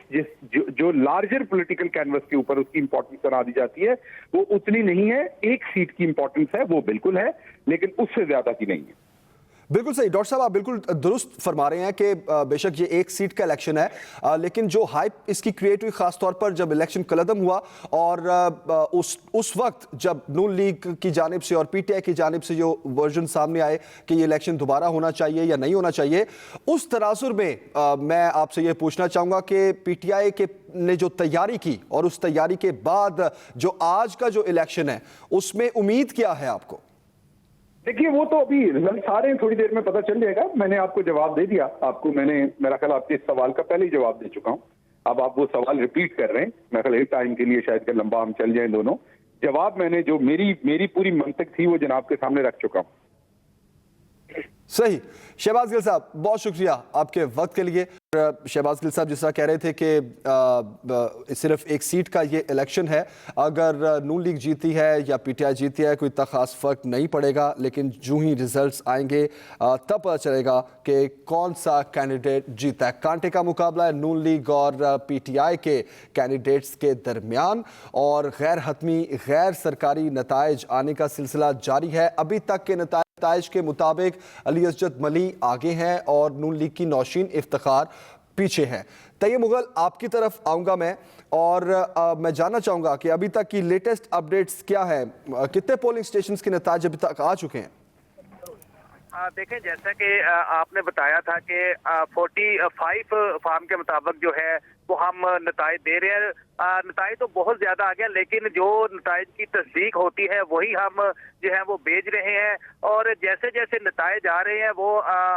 जो लार्जर पॉलिटिकल कैनवस के ऊपर उसकी इंपॉर्टेंस बना दी जाती है वो उतनी नहीं है। एक सीट की इंपॉर्टेंस है, वो बिल्कुल है, लेकिन उससे ज्यादा की नहीं है। बिल्कुल सही डॉक्टर साहब, आप बिल्कुल दुरुस्त फरमा रहे हैं कि बेशक ये एक सीट का इलेक्शन है, लेकिन जो हाइप इसकी क्रिएट हुई खासतौर पर जब इलेक्शन कलदम हुआ और उस वक्त जब नून लीग की जानिब से और PTI की जानिब से जो वर्जन सामने आए कि ये इलेक्शन दोबारा होना चाहिए या नहीं होना चाहिए, उस तनाजुर में मैं आपसे ये पूछना चाहूँगा कि PTI के ने जो तैयारी की और उस तैयारी के बाद जो आज का जो इलेक्शन है उसमें उम्मीद क्या है आपको? देखिए, वो तो अभी रिजल्ट आ रहे हैं, थोड़ी देर में पता चल जाएगा। मैंने आपको जवाब दे दिया, आपको मैंने मेरा ख्याल आपके इस सवाल का पहले ही जवाब दे चुका हूं। अब आप वो सवाल रिपीट कर रहे हैं, मेरा ख्याल एक टाइम के लिए शायद कि लंबा हम चल जाएं दोनों। जवाब मैंने जो मेरी पूरी मंतक थी वो जनाब के सामने रख चुका हूं। सही। शहबाज गिल साहब, बहुत शुक्रिया आपके वक्त के लिए। शहबाज गिल साहब जिस तरह कह रहे थे कि सिर्फ एक सीट का ये इलेक्शन है, अगर नून लीग जीती है या PTI जीती है कोई इतना खास फर्क नहीं पड़ेगा, लेकिन जो ही रिजल्ट्स आएंगे तब पता चलेगा कि कौन सा कैंडिडेट जीता है। कांटे का मुकाबला है नून लीग और PTI के कैंडिडेट्स के दरमियान और गैर हतमी गैर सरकारी नताइज आने का सिलसिला जारी है। अभी तक के नताइज के मुताबिक अली असजद मली आगे हैं और नून लीग की नौशीन इफ्तिखार पीछे है। तैयब मुगल, आपकी तरफ आऊंगा मैं और मैं जानना चाहूंगा कि अभी तक की लेटेस्ट अपडेट्स क्या है, कितने पोलिंग स्टेशंस के नताज अभी तक आ चुके हैं? देखें, जैसा कि आपने बताया था कि 45 फार्म के मुताबिक जो है वो हम नताइज दे रहे हैं। नताइज तो बहुत ज्यादा आ गया, लेकिन जो नताइज की तस्दीक होती है वही हम जो है वो भेज रहे हैं और जैसे जैसे नताइज आ रहे हैं वो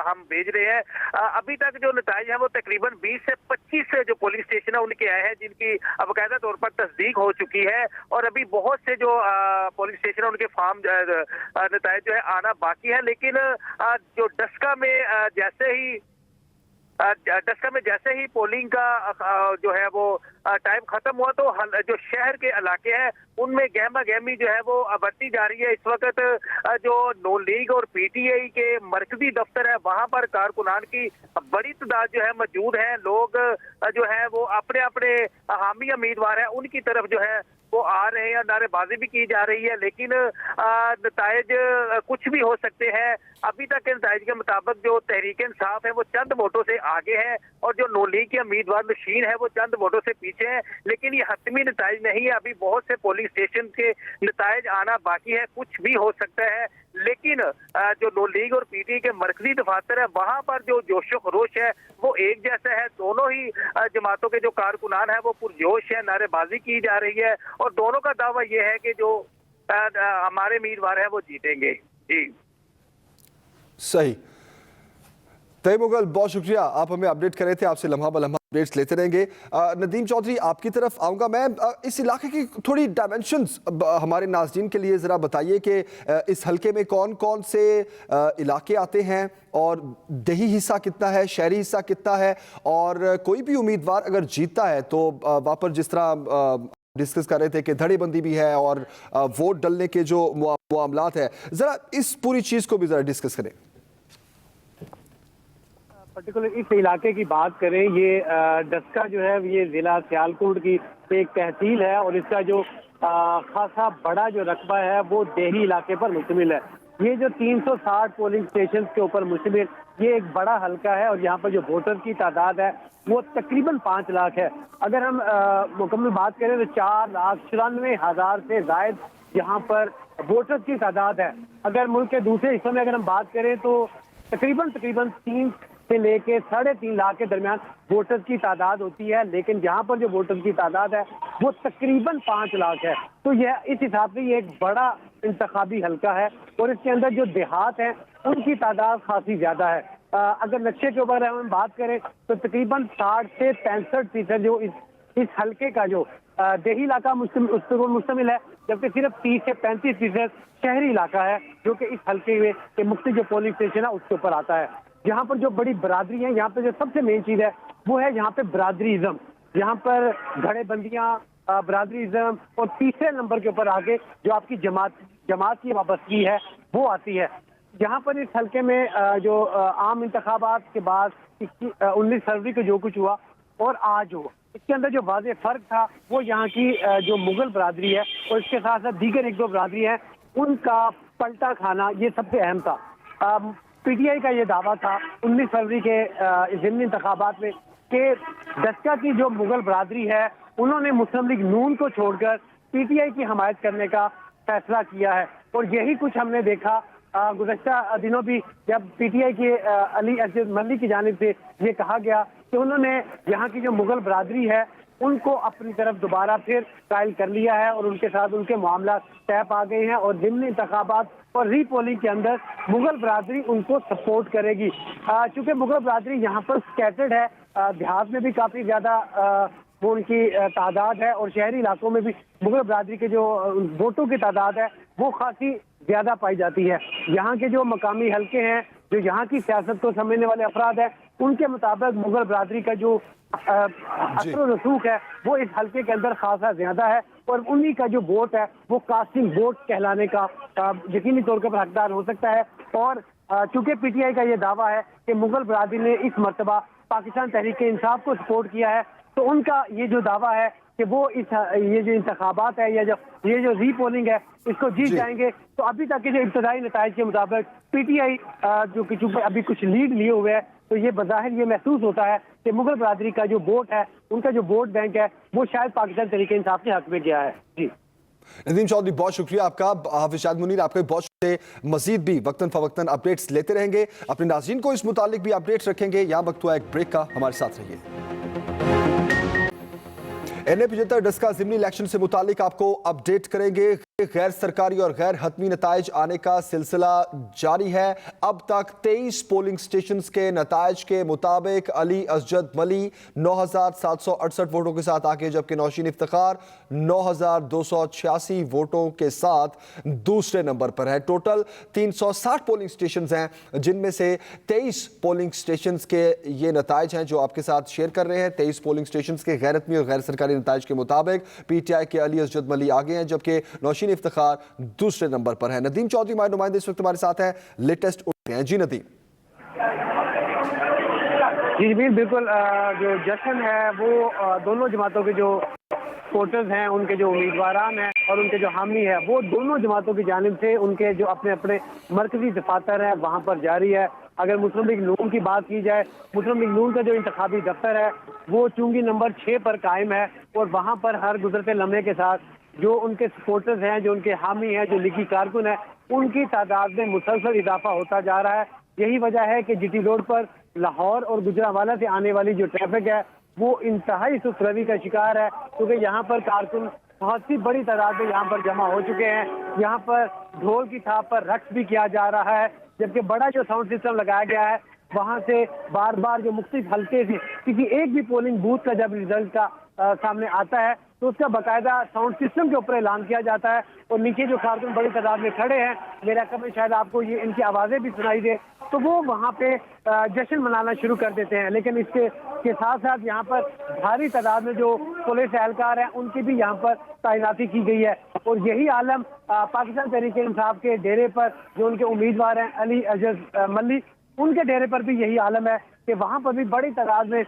हम भेज रहे हैं। अभी तक जो नताइज है वो तकरीबन 20 से 25 जो पोलिंग स्टेशन है उनके आए हैं जिनकी बाकायदा तौर पर तस्दीक हो चुकी है और अभी बहुत से जो पोलिंग स्टेशन है उनके फार्म नताइज जो है आना बाकी है। लेकिन जो डस्का में जैसे ही पोलिंग का जो है वो टाइम खत्म हुआ तो जो शहर के इलाके हैं उनमें गहमा गहमी जो है वो बढ़ती जा रही है। इस वक्त जो नून लीग और PTI के मरकजी दफ्तर है वहां पर कारकुनान की बड़ी तादाद जो है मौजूद है। लोग जो है वो अपने अपने हामी उम्मीदवार है उनकी तरफ जो है वो आ रहे हैं, नारेबाजी भी की जा रही है, लेकिन नताइज कुछ भी हो सकते हैं। अभी तक के नताइज के मुताबिक जो तहरीक इंसाफ है वो चंद वोटों से आगे है और जो नून लीग के उम्मीदवार नशीन है वो चंद वोटों से पीछे है, लेकिन ये हतमी नताइज नहीं है। अभी बहुत से पोलिंग स्टेशन के नताइज आना बाकी है, कुछ भी हो सकता है। लेकिन जो नून लीग और PTI के मरकजी दफातर है वहां पर जो जोशो खरोश है वो एक जैसा है। दोनों ही जमातों के जो कारकुनान है वो पुरजोश है, नारेबाजी की जा रही है और दोनों का दावा यह है कि जो हमारे उम्मीदवार हैं वो जीतेंगे। जी सही। तय मुगल, बहुत शुक्रिया, आप हमें अपडेट कर रहे थे, आपसे लम्हा ब लम्हा अपडेट्स लेते रहेंगे। नदीम चौधरी, आपकी तरफ आऊँगा मैं। इस इलाके की थोड़ी डायमेंशंस हमारे नाज़रीन के लिए ज़रा बताइए कि इस हलके में कौन कौन से इलाके आते हैं और देही हिस्सा कितना है, शहरी हिस्सा कितना है, और कोई भी उम्मीदवार अगर जीतता है तो वहाँ पर जिस तरह डिस्कस कर रहे थे कि धड़ेबंदी भी है और वोट डलने के जो मामलात है, ज़रा इस पूरी चीज़ को भी ज़रा डिस्कस करें। पर्टिकुलर इस इलाके की बात करें, ये डस्का जो है ये जिला सियालकोट की एक तहसील है और इसका जो खासा बड़ा जो रकबा है वो देही इलाके पर मुश्तमिल है। ये जो 360 पोलिंग स्टेशन के ऊपर मुश्तमिल ये एक बड़ा हलका है और यहाँ पर जो वोटर की तादाद है वो तकरीबन 5 लाख है। अगर हम मुकम्मल बात करें तो 4,94,000 से जायद यहाँ पर वोटर की तादाद है। अगर मुल्क के दूसरे हिस्सों में अगर हम बात करें तो तकरीबन 3 से लेके 3.5 लाख के दरमियान वोटर्स की तादाद होती है, लेकिन यहाँ पर जो वोटर्स की तादाद है वो तकरीबन 5 लाख है। तो यह इस हिसाब से ये एक बड़ा इंतखाबी हलका है और इसके अंदर जो देहात हैं उनकी तादाद खासी ज्यादा है। अगर नक्शे के ऊपर हम बात करें तो तकरीबन 60 से 65% जो इस हलके का जो देही इलाका मुश्तमिल है, जबकि सिर्फ 30 से 35% शहरी इलाका है जो कि इस हलके में के मुख्य जो पोलिंग स्टेशन है उसके ऊपर आता है। यहाँ पर जो बड़ी बरादरी है, यहाँ पे जो सबसे मेन चीज है वो है यहाँ पे बरादरीज़म। यहाँ पर धड़ेबंदियाँ, बरादरीज़म और तीसरे नंबर के ऊपर आगे जो आपकी जमात की वापसी है वो आती है। यहाँ पर इस हल्के में जो आम इंतखाबात के बाद 19 फरवरी को जो कुछ हुआ और आज हुआ, इसके अंदर जो वाज़ेह फर्क था वो यहाँ की जो मुगल बरादरी है और इसके साथ साथ दीगर 1-2 बरादरी है उनका पलटा खाना ये सबसे अहम था। पीटीआई का ये दावा था 19 फरवरी के ज़िमनी इंतखाबात में कि डस्का की जो मुगल बरादरी है उन्होंने मुस्लिम लीग नून को छोड़कर पीटीआई की हमायत करने का फैसला किया है और यही कुछ हमने देखा। गुज़श्ता दिनों भी जब पीटीआई के अली अजद मल्ली की जानिब से ये कहा गया कि उन्होंने यहाँ की जो मुगल बरादरी है उनको अपनी तरफ दोबारा फिर कायल कर लिया है और उनके साथ उनके मामला तय पा गए हैं और ज़िमनी इंतखाबात और रीपोलिंग के अंदर मुगल बरादरी उनको सपोर्ट करेगी। चूंकि मुगल बरादरी यहाँ पर स्कैटर्ड है, देहात में भी काफ़ी ज़्यादा वो उनकी तादाद है और शहरी इलाकों में भी मुगल बरादरी के जो वोटों की तादाद है वो खासी ज्यादा पाई जाती है। यहाँ के जो मकामी हलके हैं, जो यहाँ की सियासत को समझने वाले अफराद हैं, उनके मुताबिक मुगल बरादरी का जो असर और रसूख है वो इस हलके के अंदर खासा ज्यादा है और उन्हीं का जो वोट है वो कास्टिंग वोट कहलाने का यकीनी तौर पर हकदार हो सकता है। और चूंकि पीटीआई का ये दावा है कि मुगल बरादरी ने इस मर्तबा पाकिस्तान तहरीक इंसाफ को सपोर्ट किया है, तो उनका ये जो दावा है कि वो ये जो इंतखाबात है या ये जो रीपोलिंग है इसको जीत जाएंगे। तो अभी तक के जो इब्तदाई नताइज के मुताबिक पीटीआई जो कि चूंकि अभी कुछ लीड लिए हुए है, तो ये बज़ाहिर ये महसूस होता है कि मुगल बरादरी का जो वोट है, उनका जो वोट बैंक है वो शायद पाकिस्तान तहरीक इंसाफ के हक में गया है। जी नदीम चौधरी, बहुत शुक्रिया आपका। हाफिज शाद मुनीर, आपका बहुत शुक्रिया। मजीद भी वक्तन फवक्तन अपडेट्स लेते रहेंगे, अपने नाज़रीन को इस मुतालिक भी अपडेट्स रखेंगे। यहाँ वक्त हुआ एक ब्रेक का, हमारे साथ रहिए। NA-75 डस्का ज़िमनी इलेक्शन से मुतालिक आपको अपडेट करेंगे। गैर सरकारी और गैर हतमी नताइज आने का सिलसिला जारी है। अब तक 23 पोलिंग स्टेशन के नताइज के मुताबिक अली असजद मली 9,768 वोटों के साथ आगे, जबकि नौशीन इफ्तिखार 9,286 वोटों के साथ दूसरे नंबर पर है। टोटल 360 पोलिंग स्टेशन हैं, जिनमें से 23 पोलिंग स्टेशन के ये नताइज हैं जो आपके साथ शेयर कर रहे हैं। 23 पोलिंग स्टेशन के गैर हतमी और गैर सरकारी नताइज के मुताबिक पीटीआई के अली असजद मली आगे हैं, जबकि नौशीन इफ्तिखार दूसरे नंबर पर है। नदीम चौधरी हमारे नुमाइंदे इस वक्त हमारे साथ हैं, लेटेस्ट उठते हैं। जी नदीम। जी बिल्कुल, जो जश्न है वो दोनों जमातों के जो वोटर्स हैं, उनके जो उम्मीदवारान हैं और उनके जो हामी है, वो दोनों जमातों की जानिब से उनके जो अपने अपने मरकजी दफातर है वहाँ पर जारी है। अगर मुस्लिम लीग नून की बात की जाए, मुस्लिम लीग नून का जो इंतखाबी दफ्तर है वो चुंगी नंबर 6 पर कायम है और वहाँ पर हर गुजरते लम्हे के साथ जो उनके सपोर्टर्स हैं, जो उनके हामी हैं, जो लीगी कारकुन हैं, उनकी तादाद में मुसलसल इजाफा होता जा रहा है। यही वजह है कि जीटी रोड पर लाहौर और गुजरांवाला से आने वाली जो ट्रैफिक है वो इंतहाई सुस्त रवि का शिकार है, क्योंकि यहाँ पर कारकुन बहुत सी बड़ी तादाद में यहाँ पर जमा हो चुके हैं। यहाँ पर ढोल की थाप पर रक्स भी किया जा रहा है, जबकि बड़ा जो साउंड सिस्टम लगाया गया है वहां से बार बार जो मुख्तलिफ हल्के से किसी एक भी पोलिंग बूथ का जब रिजल्ट का सामने आता है तो उसका बाकायदा साउंड सिस्टम के ऊपर ऐलान किया जाता है और नीचे जो कारकुन बड़ी तादाद में खड़े हैं, मेरा ख्याल में शायद आपको ये इनकी आवाज़ें भी सुनाई दे, तो वो वहाँ पे जश्न मनाना शुरू कर देते हैं। लेकिन इसके साथ साथ यहाँ पर भारी तादाद में जो पुलिस एहलकार हैं उनकी भी यहाँ पर तैनाती की गई है और यही आलम पाकिस्तान तहरीक इंसाफ के डेरे पर जो उनके उम्मीदवार हैं अली अजज मल्ली, उनके डेरे पर भी यही आलम है कि वहाँ पर भी बड़ी तादाद में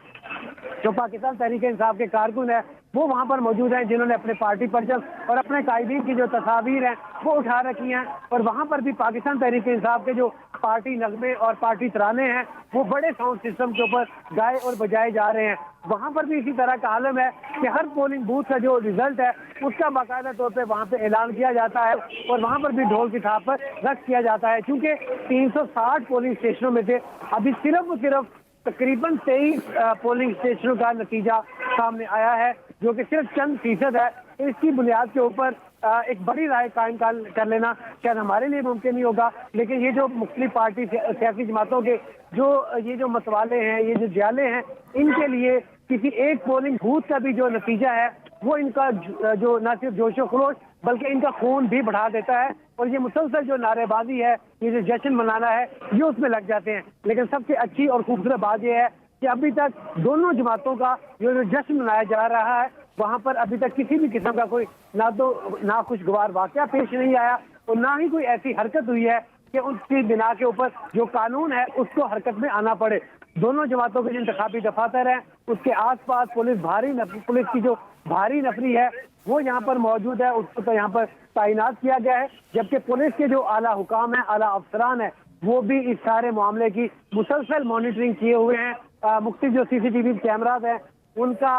जो पाकिस्तान तहरीक इंसाफ के कारकुन है वो वहाँ पर मौजूद हैं, जिन्होंने अपने पार्टी परचम और अपने कायदीन की जो तस्वीर हैं वो उठा रखी हैं और वहाँ पर भी पाकिस्तान तहरीक इंसाफ के जो पार्टी नगमे और पार्टी तराने हैं वो बड़े साउंड सिस्टम के ऊपर गाए और बजाए जा रहे हैं। वहाँ पर भी इसी तरह का आलम है कि हर पोलिंग बूथ का जो रिजल्ट है उसका बाकायदा तौर पर वहाँ पर ऐलान किया जाता है और वहाँ पर भी ढोल की थाप पर रक्स किया जाता है। चूँकि 360 पोलिंग स्टेशनों में से अभी सिर्फ तकरीबन 23 पोलिंग स्टेशनों का नतीजा सामने आया है, जो कि सिर्फ चंद फीसद है। इसकी बुनियाद के ऊपर एक बड़ी राय कायम कर लेना शायद हमारे लिए मुमकिन नहीं होगा, लेकिन ये जो मुख्तलिफ पार्टी सियासी जमातों के जो ये जो मतवाले हैं, ये जो जाले हैं, इनके लिए किसी एक पोलिंग बूथ का भी जो नतीजा है वो इनका जो न सिर्फ जोशो खरोश बल्कि इनका खून भी बढ़ा देता है और ये मुसलसल जो नारेबाजी है, ये जो जश्न मनाना है, ये उसमें लग जाते हैं। लेकिन सबसे अच्छी और खूबसूरत बात यह है कि अभी तक दोनों जमातों का जो जश्न मनाया जा रहा है वहाँ पर अभी तक किसी भी किस्म का कोई ना खुशगवार वाकया पेश नहीं आया और ना ही कोई ऐसी हरकत हुई है कि उसकी बिना के ऊपर जो कानून है उसको हरकत में आना पड़े। दोनों जमातों के जो इंतखाबी दफातर हैं उसके आसपास पुलिस की जो भारी नफरी है वो यहाँ पर मौजूद है, उसको तो यहाँ पर तैनात किया गया है, जबकि पुलिस के जो आला हुकाम है, आला अफसरान है, वो भी इस सारे मामले की मुसलसल मॉनिटरिंग किए हुए हैं। मुख्तलिफ जो CCTV कैमराज हैं उनका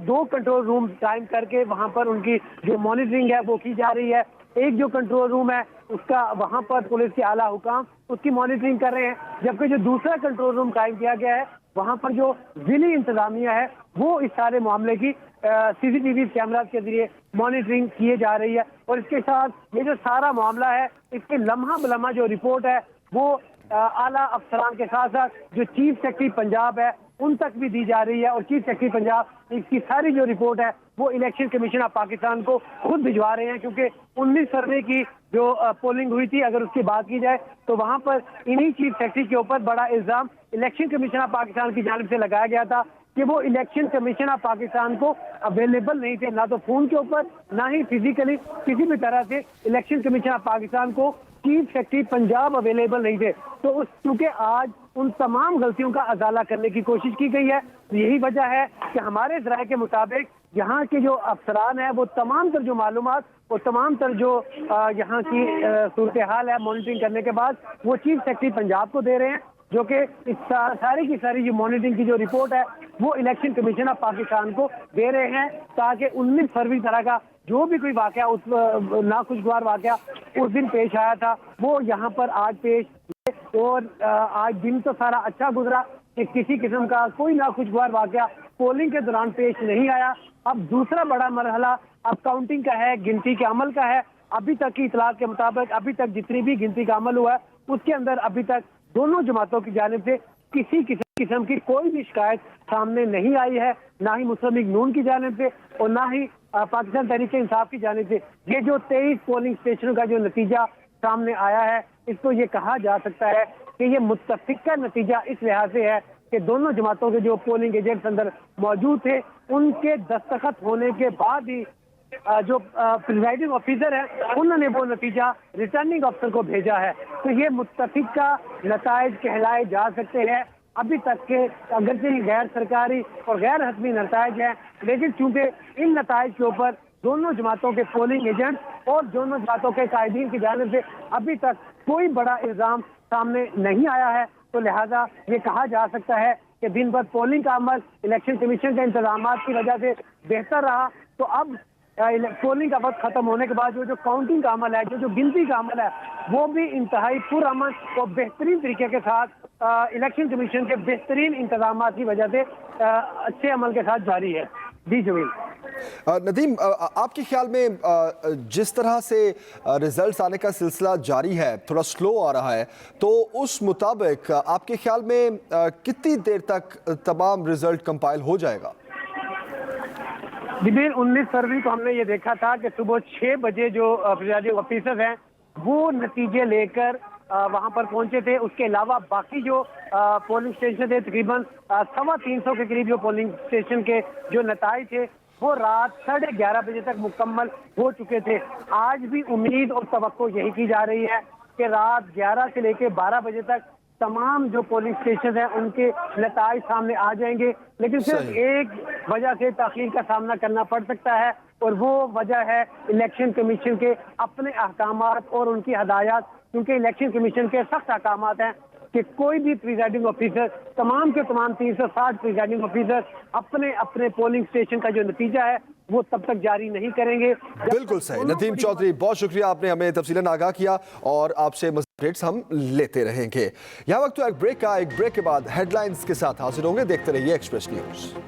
2 कंट्रोल रूम कायम करके वहाँ पर उनकी जो मॉनिटरिंग है वो की जा रही है। एक जो कंट्रोल रूम है उसका वहाँ पर पुलिस के आला हुकाम उसकी मॉनिटरिंग कर रहे हैं, जबकि जो दूसरा कंट्रोल रूम कायम किया गया है वहाँ पर जो जिली इंतजामिया है वो इस सारे मामले की CCTV कैमराज के जरिए मॉनिटरिंग किए जा रही है। और इसके साथ ये जो सारा मामला है इसके लम्हा बलम्हा जो रिपोर्ट है वो आला अफसरान के साथ साथ जो चीफ सेक्रेटरी पंजाब है उन तक भी दी जा रही है और चीफ सेक्रेटरी पंजाब इसकी सारी जो रिपोर्ट है वो इलेक्शन कमीशन ऑफ पाकिस्तान को खुद भिजवा रहे हैं, क्योंकि 19 फरवरी की जो पोलिंग हुई थी अगर उसकी बात की जाए तो वहां पर इन्हीं चीफ सेक्रेटरी के ऊपर बड़ा इल्जाम इलेक्शन कमीशन ऑफ पाकिस्तान की जानिब से लगाया गया था कि वो इलेक्शन कमीशन ऑफ पाकिस्तान को अवेलेबल नहीं थे, ना तो फोन के ऊपर ना ही फिजिकली किसी भी तरह से इलेक्शन कमीशन ऑफ पाकिस्तान को चीफ सेक्रेटरी पंजाब अवेलेबल नहीं थे। तो उस चूंकि आज उन तमाम गलतियों का अजाला करने की कोशिश की गई है, यही वजह है कि हमारे ज़राए के मुताबिक यहाँ के जो अफसरान हैं वो तमाम तर जो मालूमात और तमाम तर जो यहाँ की सूरत हाल है मॉनिटरिंग करने के बाद वो चीफ सेक्रेटरी पंजाब को दे रहे हैं, जो कि इस सारी की सारी जो मॉनिटरिंग की जो रिपोर्ट है वो इलेक्शन कमीशन ऑफ पाकिस्तान को दे रहे हैं, ताकि 19 फरवरी तरह का जो भी कोई वाकया उस नाखुशगवार वाकया उस दिन पेश आया था वो यहाँ पर आज पेश। और आज दिन तो सारा अच्छा गुजरा कि किसी किस्म का कोई नाखुशगवार वाकया पोलिंग के दौरान पेश नहीं आया। अब दूसरा बड़ा मरहला अब काउंटिंग का है, गिनती के अमल का है। अभी तक की इतलात के मुताबिक अभी तक जितनी भी गिनती का अमल हुआ है उसके अंदर अभी तक दोनों जमातों की जानिब से किसी किस्म की कोई भी शिकायत सामने नहीं आई है, ना ही मुस्लिम लीग नून की जानिब से और ना ही पाकिस्तान तहरीक इंसाफ की जानिब से। ये जो 23 पोलिंग स्टेशनों का जो नतीजा सामने आया है इसको ये कहा जा सकता है कि ये मुत्तफिक का नतीजा इस लिहाज से है कि दोनों जमातों के जो पोलिंग एजेंट्स अंदर मौजूद थे उनके दस्तखत होने के बाद ही जो प्रिजाइडिंग ऑफिसर है उन्होंने वो नतीजा रिटर्निंग अफसर को भेजा है। तो ये मुत्तफिक का नताइज कहलाए जा सकते हैं। अभी तक के अगरचे गैर सरकारी और गैर हतमी नताइज हैं, लेकिन चूंकि इन नताइज के ऊपर दोनों जमातों के पोलिंग एजेंट और दोनों जमातों के कायदीन की जानिब से अभी तक कोई बड़ा इल्जाम सामने नहीं आया है, तो लिहाजा ये कहा जा सकता है कि दिन भर पोलिंग का अमल इलेक्शन कमीशन के इंतजाम की वजह से बेहतर रहा। तो अब पोलिंग का वक्त खत्म होने के बाद जो काउंटिंग का अमल है, जो गिनती का अमल है, वो भी इंतहाई पुरअमन और बेहतरीन तरीके के साथ इलेक्शन कमीशन के बेहतरीन इंतजाम की वजह से अच्छे अमल के साथ जारी है। जी जमील। नदीम, आपके ख्याल में जिस तरह से रिजल्ट्स आने का सिलसिला जारी है, थोड़ा स्लो आ रहा है, तो उस मुताबिक आपके ख्याल में कितनी देर तक तमाम रिजल्ट कंपाइल हो जाएगा? जिबिल 19 फरवरी को हमने ये देखा था कि सुबह 6 बजे जो प्रिजाइडिंग ऑफिसर्स हैं वो नतीजे लेकर वहां पर पहुंचे थे। उसके अलावा बाकी जो पोलिंग स्टेशन थे, तकरीबन 350 के करीब जो पोलिंग स्टेशन के जो नताइज थे वो रात 11:30 बजे तक मुकम्मल हो चुके थे। आज भी उम्मीद और तवक्को यही की जा रही है कि रात 11 से लेकर 12 बजे तक तमाम जो पोलिंग स्टेशन हैं उनके नताइज सामने आ जाएंगे। लेकिन सिर्फ एक वजह से ताखीर का सामना करना पड़ सकता है और वो वजह है इलेक्शन कमीशन के अपने अहकामात और उनकी हदायत, क्योंकि इलेक्शन कमीशन के सख्त अहकामात हैं कि कोई भी प्रिजाइडिंग ऑफिसर, तमाम के तमाम 360 प्रिजाइडिंग ऑफिसर अपने अपने पोलिंग स्टेशन का जो नतीजा है वो तब तक जारी नहीं करेंगे। बिल्कुल सही। नदीम चौधरी, बहुत शुक्रिया, आपने हमें तफसीलन आगाह किया और आपसे अपडेट्स हम लेते रहेंगे। यहाँ वक्त तो एक ब्रेक का, एक ब्रेक के बाद हेडलाइंस के साथ हाजिर होंगे। देखते रहिए एक्सप्रेस न्यूज।